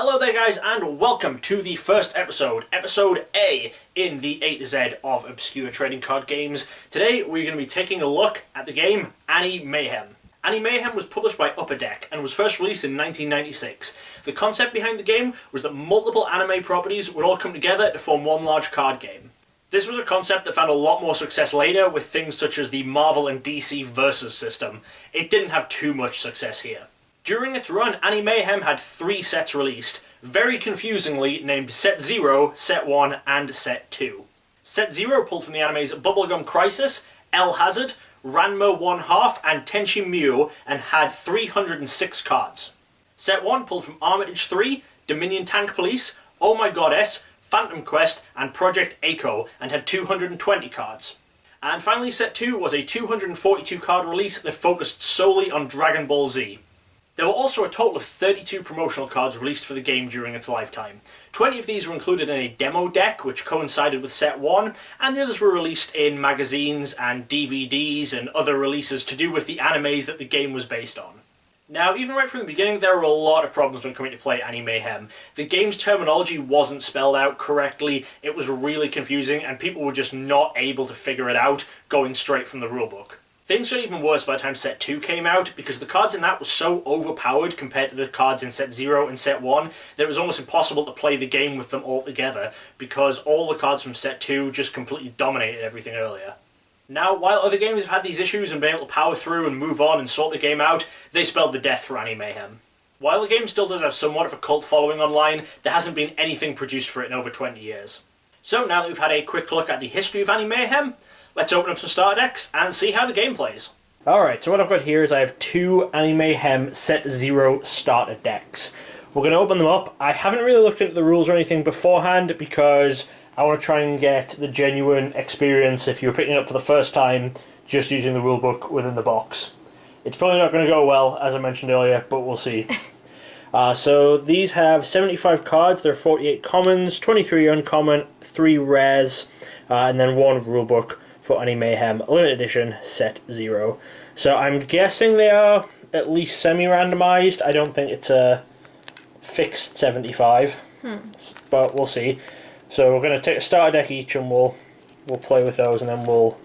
Hello there guys and welcome to the first episode, episode A in the A to Z of obscure trading card games. Today we're going to be taking a look at the game Ani-Mayhem. Ani-Mayhem was published by Upper Deck and was first released in 1996. The concept behind the game was that multiple anime properties would all come together to form one large card game. This was a concept that found a lot more success later with things such as the Marvel and DC Versus system. It didn't have too much success here. During its run, Ani-Mayhem had 3 sets released, very confusingly named Set 0, Set 1, and Set 2. Set 0 pulled from the animes Bubblegum Crisis, El Hazard, Ranma 1/2, and Tenchi Muyo, and had 306 cards. Set 1 pulled from Armitage 3, Dominion Tank Police, Oh My Goddess, Phantom Quest, and Project Echo, and had 220 cards. And finally, Set 2 was a 242 card release that focused solely on Dragon Ball Z. There were also a total of 32 promotional cards released for the game during its lifetime. 20 of these were included in a demo deck, which coincided with Set 1, and the others were released in magazines and DVDs and other releases to do with the animes that the game was based on. Now, even right from the beginning, there were a lot of problems when coming to play Ani-Mayhem. The game's terminology wasn't spelled out correctly, it was really confusing, and people were just not able to figure it out going straight from the rulebook. Things got even worse by the time Set 2 came out, because the cards in that were so overpowered compared to the cards in Set 0 and Set 1 that it was almost impossible to play the game with them all together, because all the cards from Set 2 just completely dominated everything earlier. Now, while other games have had these issues and been able to power through and move on and sort the game out, they spelled the death for Ani-Mayhem. While the game still does have somewhat of a cult following online, there hasn't been anything produced for it in over 20 years. So now that we've had a quick look at the history of Ani-Mayhem, let's open up some starter decks and see how the game plays. Alright, so what I've got here is I have 2 Ani-Mayhem Set 0 starter decks. We're going to open them up. I haven't really looked into the rules or anything beforehand because I want to try and get the genuine experience if you're picking it up for the first time just using the rulebook within the box. It's probably not going to go well, as I mentioned earlier, but we'll see. So these have 75 cards. There are 48 commons, 23 uncommon, 3 rares, and then 1 rulebook for Ani-Mayhem Limited Edition Set 0. So I'm guessing they are at least semi-randomized. I don't think it's a fixed 75, but we'll see. So we're going to take a starter deck each and we'll play with those, and then we'll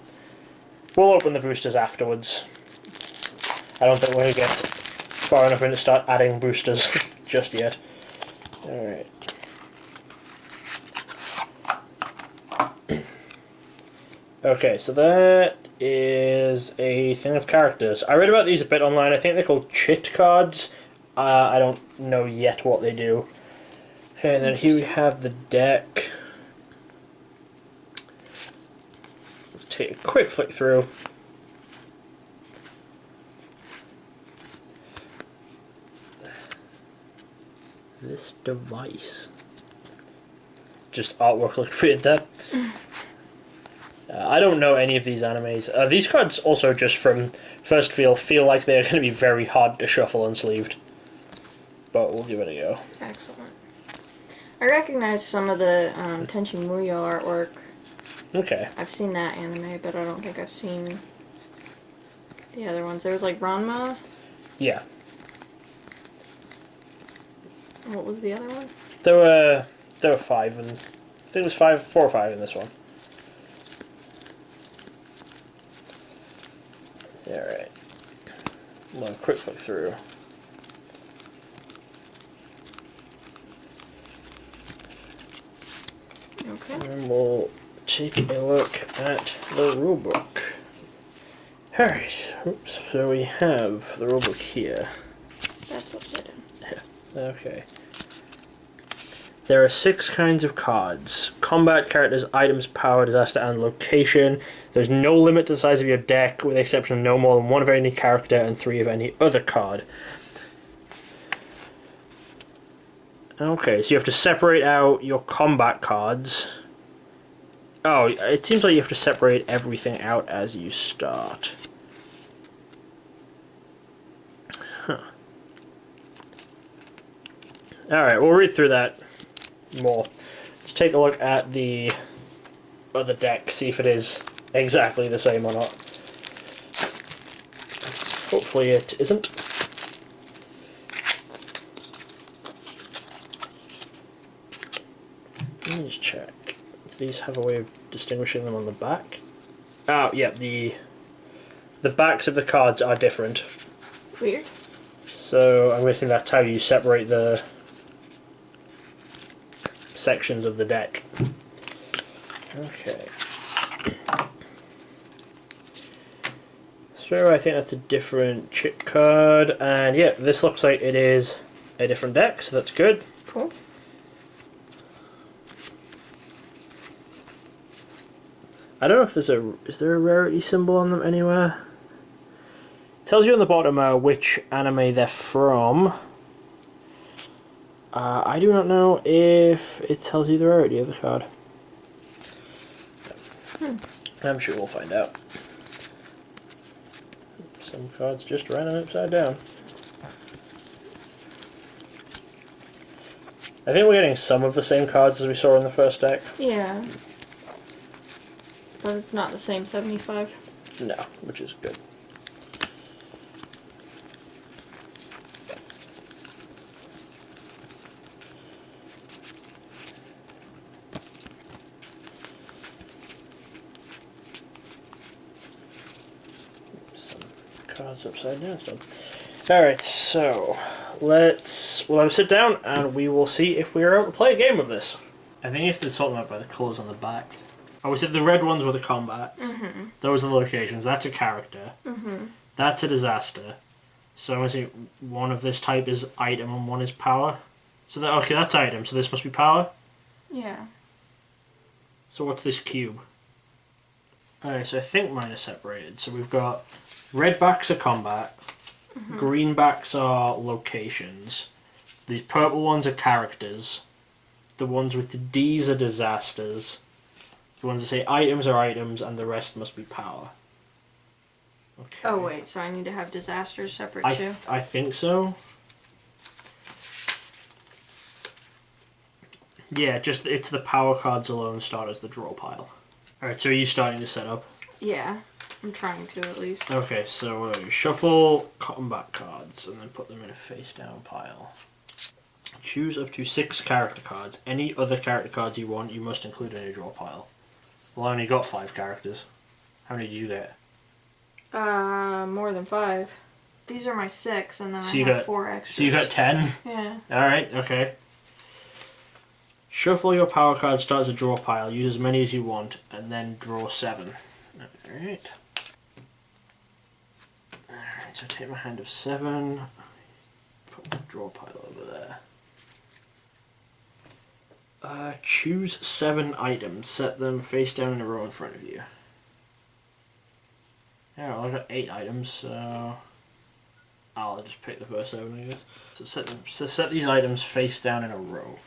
open the boosters afterwards. I don't think we're going to get far enough in to start adding boosters just yet. Alright. Okay, so that is a thing of characters. I read about these a bit online. I think they're called chit cards. I don't know yet what they do. Okay, and then here we have the deck. Let's take a quick flick through. This device. Just artwork looked weird there. I don't know any of these animes. These cards also, just from first feel like they're going to be very hard to shuffle unsleeved. But we'll give it a go. Excellent. I recognize some of the Tenchi Muyo artwork. Okay. I've seen that anime, but I don't think I've seen the other ones. There was like Ranma. Yeah. What was the other one? There were 5, and I think it was 4 or 5 in this one. Alright. I'm going to quick flick through. Okay. And we'll take a look at the rulebook. Alright, oops, so we have the rulebook here. That's upside down. Yeah, okay. There are 6 kinds of cards. Combat, characters, items, power, disaster, and location. There's no limit to the size of your deck, with the exception of no more than 1 of any character and 3 of any other card. Okay, so you have to separate out your combat cards. Oh, it seems like you have to separate everything out as you start. Huh. Alright, we'll read through that more. Let's take a look at the other deck, see if it is exactly the same or not. Hopefully it isn't. Let me just check. Do these have a way of distinguishing them on the back? Oh, yeah, the backs of the cards are different. Weird. So I'm guessing that's how you separate the sections of the deck. Okay. So I think that's a different chip card, and yeah, this looks like it is a different deck, so that's good. Cool. I don't know if is there a rarity symbol on them anywhere? It tells you on the bottom which anime they're from. I do not know if it tells you the rarity of the card. I'm sure we'll find out. Some cards just ran upside down. I think we're getting some of the same cards as we saw in the first deck. Yeah. But it's not the same 75. No, which is good. Some cards upside down still. Alright, so we'll have a sit down and we will see if we are able to play a game of this. I think you have to sort them out by the colours on the back. Oh, we said the red ones were the combats. Mm-hmm. Those are the locations. That's a character. Mm-hmm. That's a disaster. So I'm going to say one of this type is item and one is power. So okay, that's item. So this must be power. Yeah. So what's this cube? Alright, so I think mine are separated. So we've got red backs are combat. Mm-hmm. Green backs are locations. These purple ones are characters. The ones with the D's are disasters. The ones that say items are items, and the rest must be power. Okay. Oh wait, so I need to have disasters separate too? I think so. Yeah, just it's the power cards alone start as the draw pile. Alright, so are you starting to set up? Yeah, I'm trying to at least. Okay, so shuffle combat cards and then put them in a face down pile. Choose up to 6 character cards. Any other character cards you want, you must include in your draw pile. Well, I only got 5 characters. How many did you get? More than 5. These are my 6, and then So I you have got 4 extras. So you got 10? Yeah. Alright, okay. Shuffle your power cards, start as a draw pile. Use as many as you want, and then draw 7. Alright. Alright, so take my hand of 7. Put the draw pile over there. Choose 7 items. Set them face down in a row in front of you. Yeah, well, I've got 8 items, so I'll just pick the first 7, I guess. So set these items face down in a row.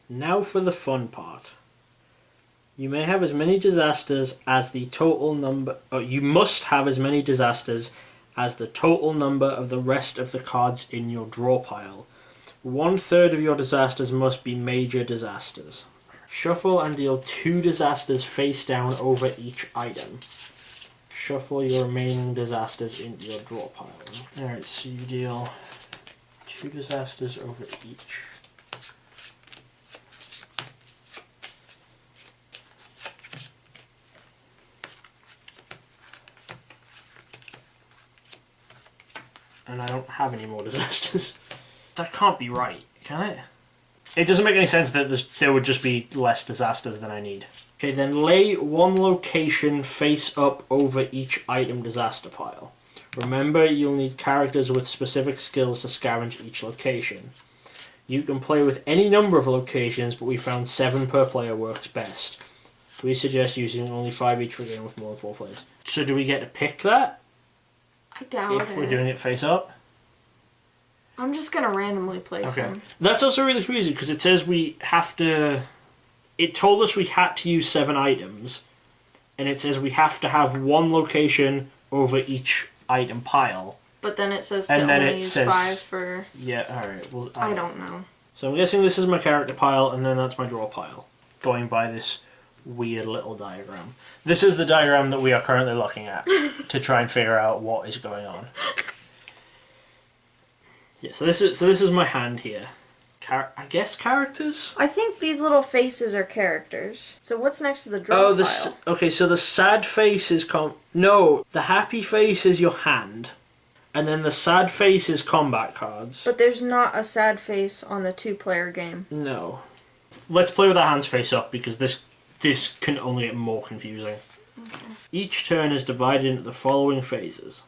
Now for the fun part. You may have as many disasters as the total number... Oh, you must have as many disasters as the total number of the rest of the cards in your draw pile. 1/3 of your disasters must be major disasters. Shuffle and deal 2 disasters face down over each item. Shuffle your remaining disasters into your draw pile. Alright, so you deal 2 disasters over each. And I don't have any more disasters. That can't be right, can it? It doesn't make any sense that there would just be less disasters than I need. Okay, then lay 1 location face up over each item disaster pile. Remember, you'll need characters with specific skills to scavenge each location. You can play with any number of locations, but we found 7 per player works best. We suggest using only 5 each for a game with more than 4 players. So do we get to pick that? I doubt if we're doing it face up? I'm just gonna randomly place them. That's also really confusing because it says we have to... It told us we had to use 7 items, and it says we have to have 1 location over each item pile. But then it says to and then only it use says, 5 for... Yeah, alright. Well, I don't know. So I'm guessing this is my character pile, and then that's my draw pile. Going by this weird little diagram. This is the diagram that we are currently looking at to try and figure out what is going on. Yeah, so this is my hand here. I guess characters? I think these little faces are characters. So what's next to the draw pile? Okay, so the sad face is no, the happy face is your hand. And then the sad face is combat cards. But there's not a sad face on the 2-player game. No. Let's play with our hands face up because this can only get more confusing. Okay. Each turn is divided into the following phases.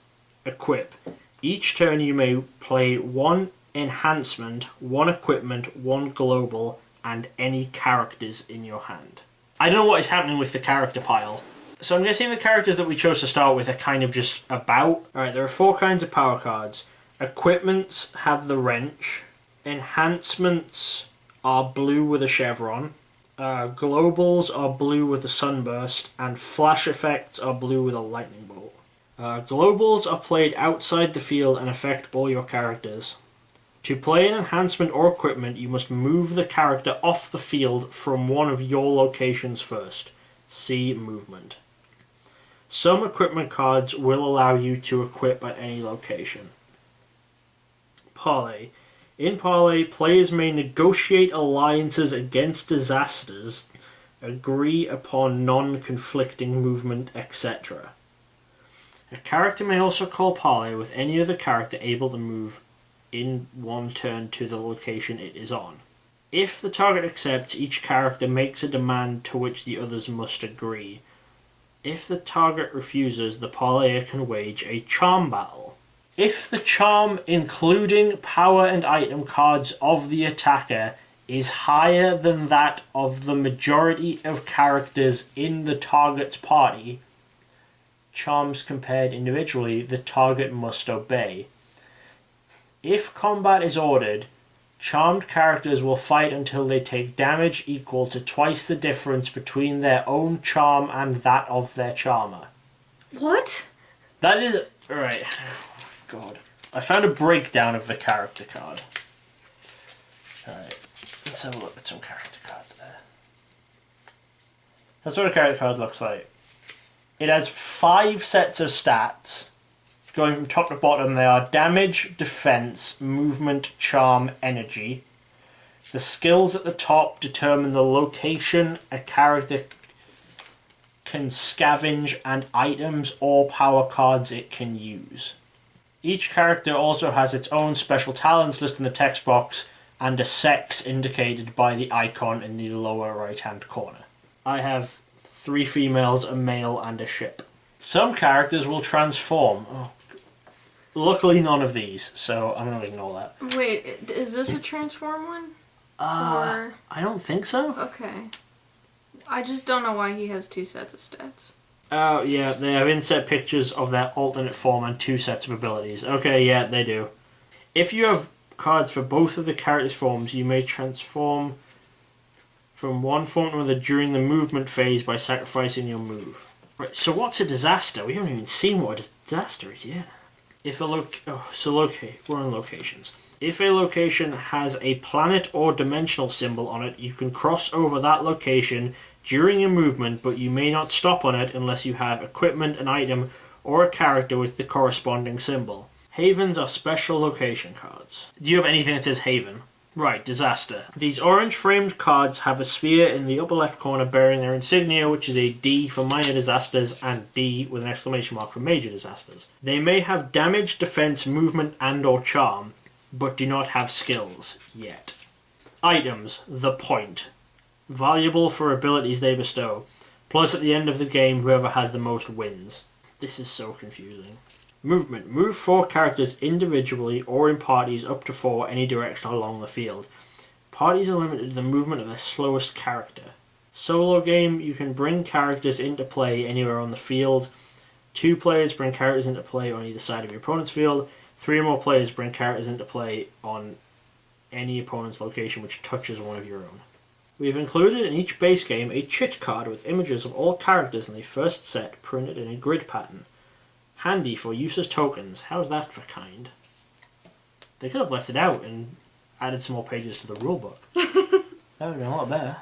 Equip. Each turn you may play 1 enhancement, 1 equipment, 1 global, and any characters in your hand. I don't know what is happening with the character pile. So I'm guessing the characters that we chose to start with are kind of just about. Alright, there are 4 kinds of power cards. Equipments have the wrench. Enhancements are blue with a chevron. Globals are blue with a sunburst. And flash effects are blue with a lightning bolt. Globals are played outside the field and affect all your characters. To play an enhancement or equipment, you must move the character off the field from one of your locations first. See movement. Some equipment cards will allow you to equip at any location. Parley. In Parley, players may negotiate alliances against disasters, agree upon non-conflicting movement, etc. A character may also call Parley with any other character able to move in one turn to the location it is on. If the target accepts, each character makes a demand to which the others must agree. If the target refuses, the parleyer can wage a charm battle. If the charm, including power and item cards of the attacker, is higher than that of the majority of characters in the target's party, charms compared individually, the target must obey. If combat is ordered, charmed characters will fight until they take damage equal to twice the difference between their own charm and that of their charmer. What? That is... Alright. God. I found a breakdown of the character card. Alright. Let's have a look at some character cards there. That's what a character card looks like. It has 5 sets of stats. Going from top to bottom, they are damage, defense, movement, charm, energy. The skills at the top determine the location a character can scavenge and items or power cards it can use. Each character also has its own special talents listed in the text box and a sex indicated by the icon in the lower right hand corner. I have 3 females, a male, and a ship. Some characters will transform. Oh. Luckily none of these, so I'm going to ignore that. Wait, is this a transform one? I don't think so. Okay. I just don't know why he has 2 sets of stats. Oh, yeah, they have inset pictures of their alternate form and 2 sets of abilities. Okay, yeah, they do. If you have cards for both of the characters' forms, you may transform from one form to another during the movement phase by sacrificing your move. Right, so what's a disaster? We haven't even seen what a disaster is yet. If a we're on locations. If a location has a planet or dimensional symbol on it, you can cross over that location during your movement, but you may not stop on it unless you have equipment, an item, or a character with the corresponding symbol. Havens are special location cards. Do you have anything that says Haven? Right, disaster. These orange framed cards have a sphere in the upper left corner bearing their insignia, which is a D for minor disasters and D with an exclamation mark for major disasters. They may have damage, defense, movement, and or charm, but do not have skills yet. Items, the point. Valuable for abilities they bestow. Plus at the end of the game, whoever has the most wins. This is so confusing. Movement. Move 4 characters individually or in parties up to 4 any direction along the field. Parties are limited to the movement of their slowest character. Solo game, you can bring characters into play anywhere on the field. 2 players bring characters into play on either side of your opponent's field. 3 or more players bring characters into play on any opponent's location which touches one of your own. We have included in each base game a chit card with images of all characters in the first set printed in a grid pattern. Handy for use as tokens. How's that for kind? They could have left it out and added some more pages to the rulebook. That would have been a lot better.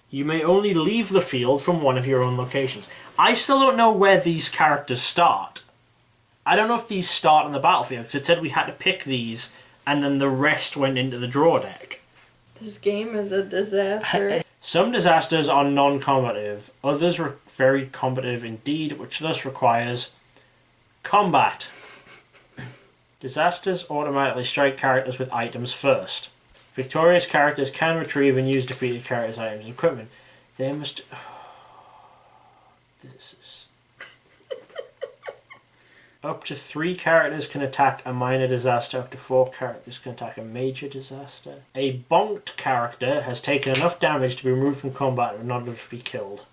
You may only leave the field from one of your own locations. I still don't know where these characters start. I don't know if these start on the battlefield, because it said we had to pick these, and then the rest went into the draw deck. This game is a disaster. Some disasters are non-combative, others are very combative indeed, which thus requires combat. Disasters automatically strike characters with items first. Victorious characters can retrieve and use defeated characters' items and equipment. They must... This is... Up to 3 characters can attack a minor disaster. Up to 4 characters can attack a major disaster. A bonked character has taken enough damage to be removed from combat in order to be killed.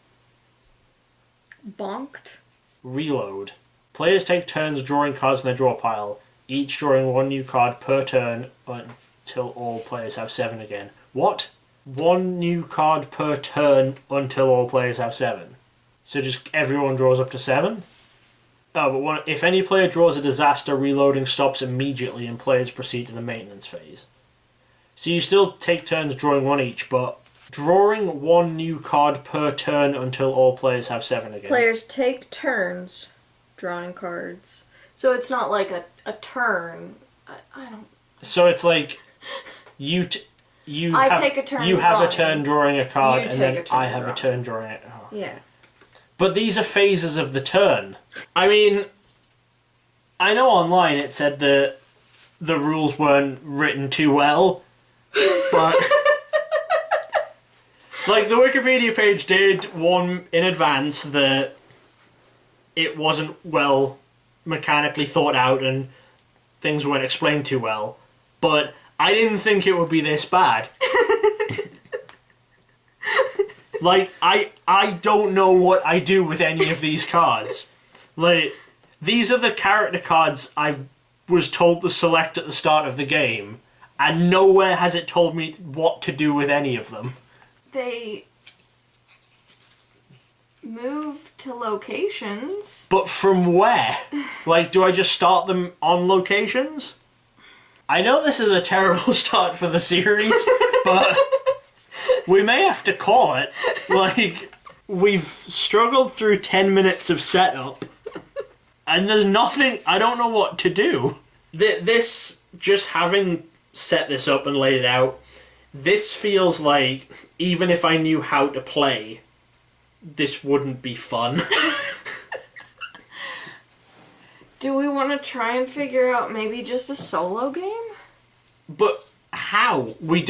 Bonked? Reload. Players take turns drawing cards from their draw pile, each drawing 1 new card per turn until all players have 7 again. What? 1 new card per turn until all players have 7. So just everyone draws up to 7? Oh, but if any player draws a disaster, reloading stops immediately and players proceed to the maintenance phase. So you still take turns drawing 1 each, but drawing 1 new card per turn until all players have 7 again. Players take turns drawing cards. So it's not like a turn. I don't... So it's like you take a turn. You have a turn drawing a card, and then I have a turn drawing it. Oh. Yeah. But these are phases of the turn. I mean, I know online it said that the rules weren't written too well, but like the Wikipedia page did warn in advance that it wasn't well mechanically thought out and things weren't explained too well. But I didn't think it would be this bad. Like, I don't know what I do with any of these cards. Like, these are the character cards I was told to select at the start of the game, and nowhere has it told me what to do with any of them. They move to locations. But from where? Like, do I just start them on locations? I know this is a terrible start for the series, but we may have to call it. Like, we've struggled through 10 minutes of setup, and there's nothing, I don't know what to do. This, just having set this up and laid it out, this feels like, even if I knew how to play, this wouldn't be fun. Do we want to try and figure out maybe just a solo game? But how? We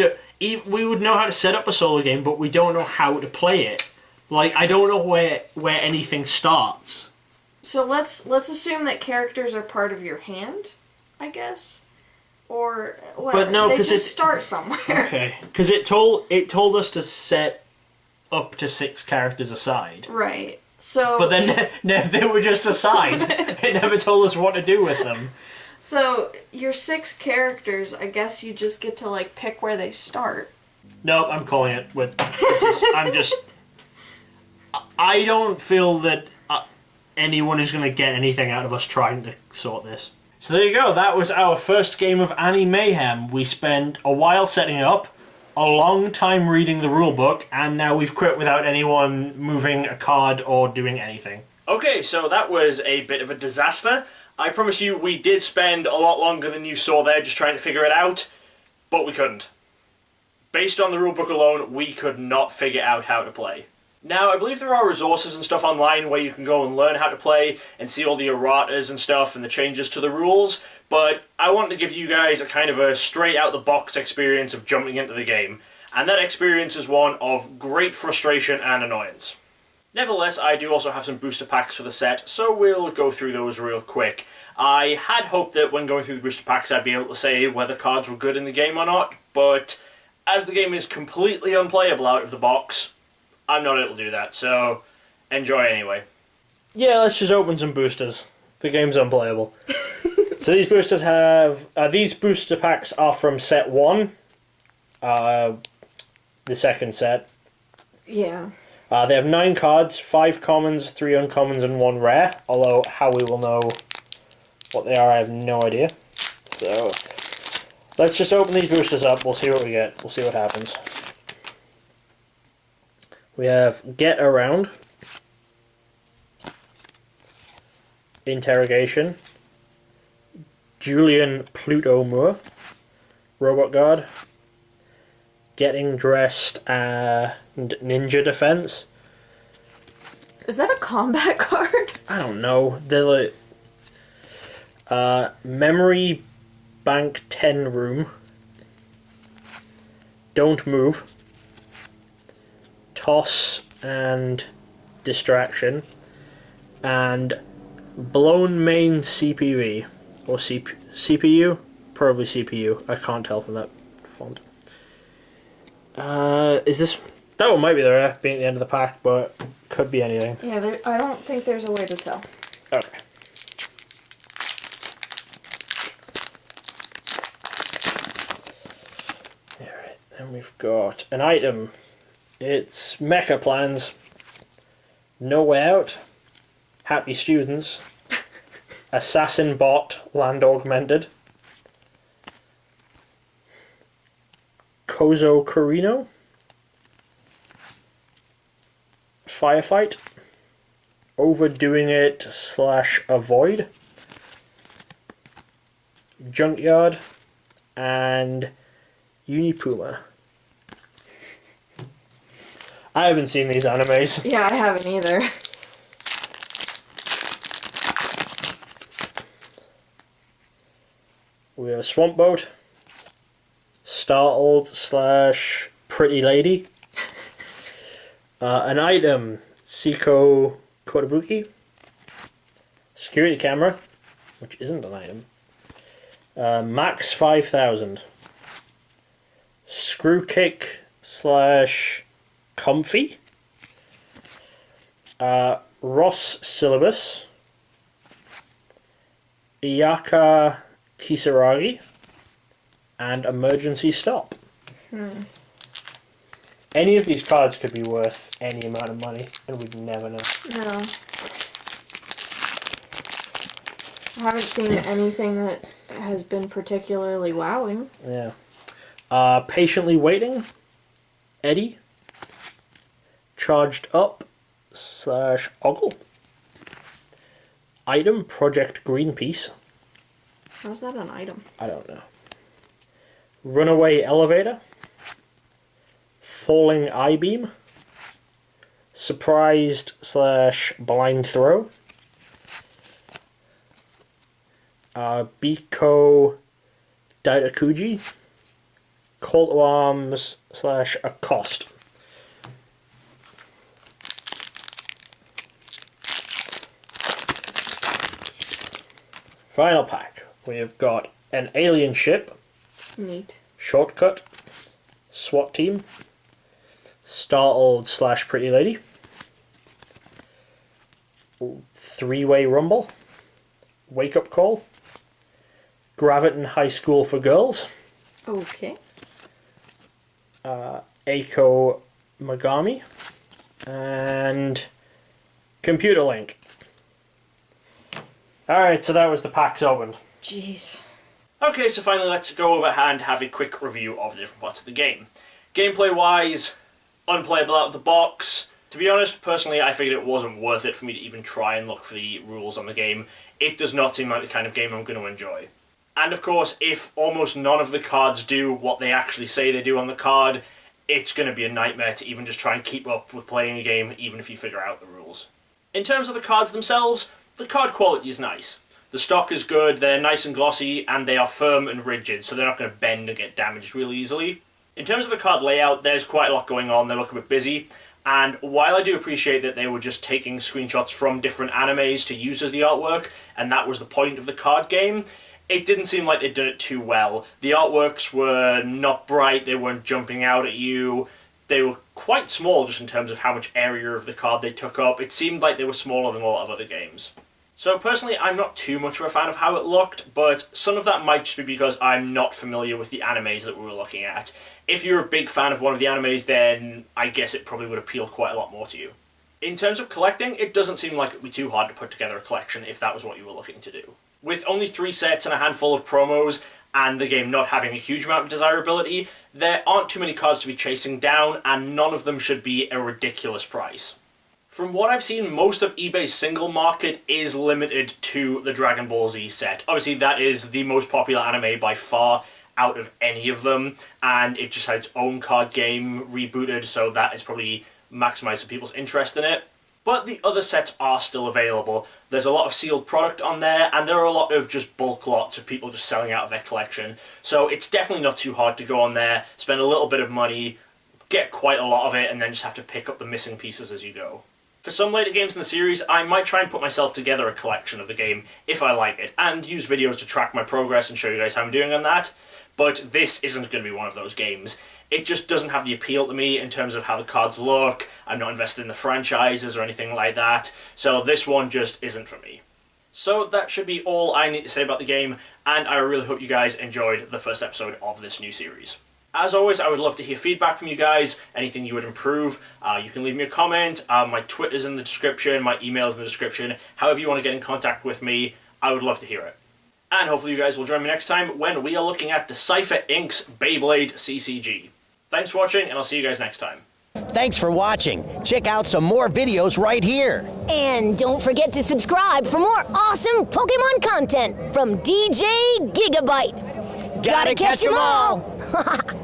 would know how to set up a solo game, but we don't know how to play it. Like, I don't know where anything starts. So let's assume that characters are part of your hand, I guess, or whatever. But no, they because just start somewhere. Okay, because it told us to set up to 6 characters aside. Right. So. But then they were just aside. It never told us what to do with them. So your 6 characters, I guess you just get to like pick where they start. Nope, I'm calling it with. I don't feel that anyone is going to get anything out of us trying to sort this. So there you go. That was our first game of Ani-Mayhem. We spent a while setting it up, a long time reading the rulebook, and now we've quit without anyone moving a card or doing anything. Okay, so that was a bit of a disaster. I promise you, we did spend a lot longer than you saw there just trying to figure it out, but we couldn't. Based on the rulebook alone, we could not figure out how to play. Now, I believe there are resources and stuff online where you can go and learn how to play and see all the erratas and stuff and the changes to the rules, but I want to give you guys a kind of a straight-out-the-box experience of jumping into the game, and that experience is one of great frustration and annoyance. Nevertheless, I do also have some booster packs for the set, so we'll go through those real quick. I had hoped that when going through the booster packs I'd be able to say whether cards were good in the game or not, but as the game is completely unplayable out of the box, I'm not able to do that, so enjoy anyway. Yeah, let's just open some boosters. The game's unplayable. So these boosters have... these booster packs are from set 1. The second set. Yeah. They have 9 cards, 5 commons, 3 uncommons, and 1 rare. Although, how we will know what they are, I have no idea. So, let's just open these boosters up, we'll see what we get. We'll see what happens. We have Get Around, Interrogation, Julian Pluto Moore, Robot Guard, Getting Dressed, and Ninja Defense. Is that a combat card? I don't know. They're like Memory Bank 10 Room, Don't Move, Toss and Distraction, and Blown Main CPV or CPU, probably CPU. I can't tell from that font. Is this? That one might be there, being at the end of the pack, but could be anything. Yeah, I don't think there's a way to tell. Okay. Alright, then we've got an item. It's Mecha Plans, No Way Out, Happy Students, Assassin Bot Land Augmented, Kozo Carino, Firefight, Overdoing It / Avoid, Junkyard, and Unipuma. I haven't seen these animes. Yeah, I haven't either. We have Swamp Boat, Startled / Pretty Lady, an item, Seiko Kotobuki, Security Camera, which isn't an item, Max 5000, Screw Kick / Comfy, Ross Syllabus, Iyaka Kisaragi, and Emergency Stop. Any of these cards could be worth any amount of money, and we'd never know. No. I haven't seen anything that has been particularly wowing. Yeah. Patiently Waiting, Eddie, Charged Up / Ogle, item, Project Greenpeace. How's that an item? I don't know. Runaway Elevator, Falling I-Beam, Surprised / Blind Throw, Biko Daitakuji, Call to Arms / Accost. Final pack. We have got an alien ship, Neat. Shortcut, SWAT Team, Startled / Pretty Lady, Three-Way Rumble, Wake Up Call, Graviton High School for Girls, Okay. Eiko Megami, and Computer Link. Alright, so that was the packs opened. Jeez. Okay, so finally let's go over and have a quick review of the different parts of the game. Gameplay-wise, unplayable out of the box. To be honest, personally, I figured it wasn't worth it for me to even try and look for the rules on the game. It does not seem like the kind of game I'm going to enjoy. And of course, if almost none of the cards do what they actually say they do on the card, it's going to be a nightmare to even just try and keep up with playing a game, even if you figure out the rules. In terms of the cards themselves, the card quality is nice. The stock is good, they're nice and glossy, and they are firm and rigid, so they're not going to bend and get damaged really easily. In terms of the card layout, there's quite a lot going on, they look a bit busy, and while I do appreciate that they were just taking screenshots from different animes to use as the artwork, and that was the point of the card game, it didn't seem like they'd done it too well. The artworks were not bright, they weren't jumping out at you, they were quite small just in terms of how much area of the card they took up. It seemed like they were smaller than a lot of other games. So personally, I'm not too much of a fan of how it looked, but some of that might just be because I'm not familiar with the animes that we were looking at. If you're a big fan of one of the animes, then I guess it probably would appeal quite a lot more to you. In terms of collecting, it doesn't seem like it would be too hard to put together a collection if that was what you were looking to do. With only 3 sets and a handful of promos, and the game not having a huge amount of desirability, there aren't too many cards to be chasing down, and none of them should be a ridiculous price. From what I've seen, most of eBay's single market is limited to the Dragon Ball Z set. Obviously, that is the most popular anime by far out of any of them, and it just had its own card game rebooted, so that is probably maximizing people's interest in it. But the other sets are still available. There's a lot of sealed product on there, and there are a lot of just bulk lots of people just selling out of their collection. So it's definitely not too hard to go on there, spend a little bit of money, get quite a lot of it, and then just have to pick up the missing pieces as you go. For some later games in the series, I might try and put myself together a collection of the game if I like it, and use videos to track my progress and show you guys how I'm doing on that. But this isn't going to be one of those games. It just doesn't have the appeal to me in terms of how the cards look. I'm not invested in the franchises or anything like that, so this one just isn't for me. So that should be all I need to say about the game, and I really hope you guys enjoyed the first episode of this new series. As always, I would love to hear feedback from you guys, anything you would improve. You can leave me a comment, my Twitter's in the description, my email's in the description. However you want to get in contact with me, I would love to hear it. And hopefully you guys will join me next time when we are looking at Decipher Inc.'s Beyblade CCG. Thanks for watching, and I'll see you guys next time. Thanks for watching. Check out some more videos right here. And don't forget to subscribe for more awesome Pokemon content from DJ Gigabyte. Gotta catch 'em all!